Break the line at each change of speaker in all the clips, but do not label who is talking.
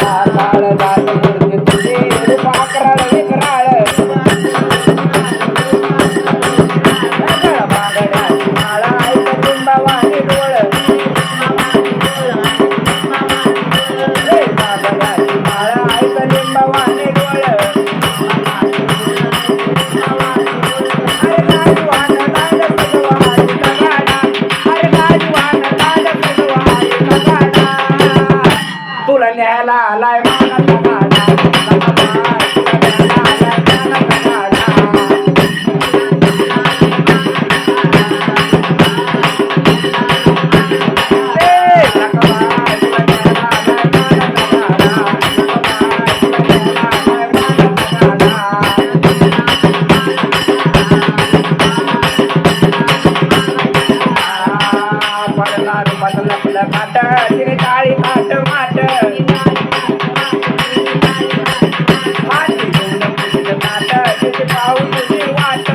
काळ जात मूर्ती तुझी पाकराळ विकराळ बांगड्याची माळा ऐक लिंबावानी डोळ बांगड्याची माळा ऐक लिंबावानी डोळ तुला न्यायला आलाय मानाचा गाडा माट तिने काळी माट माट पाहू तुझी वाट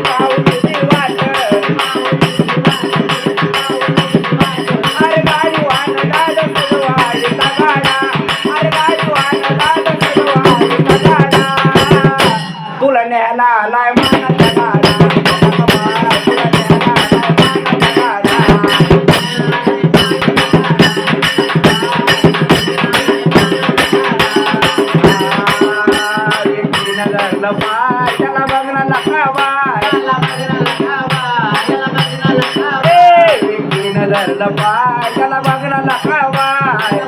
पाहू तुझी वाट अरे गाडी वाहन दाद सजवाडी गाडा अरे गाडी वाहन दाद सजवाडी गाडा तुला न्यायला आलाय मानाचा गाडा त्याला बघणार लखावाय धरलं पाय त्याला बघणार लखावाय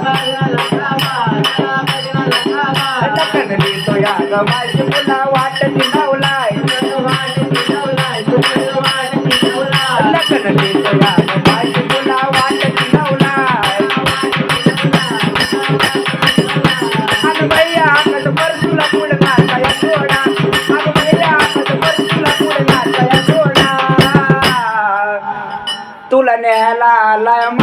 लखन लिहितो या गमायची पुन्हा वाट दिनवलाय लखन लिहितो या गमायची पुन्हा वाट दिनवलाय आणि भैया आकट परतुला पुढे नाचाया सोडा अगं भैया आकट परतुला पुढे नाचाया सोडा तुला न्यायला आलाय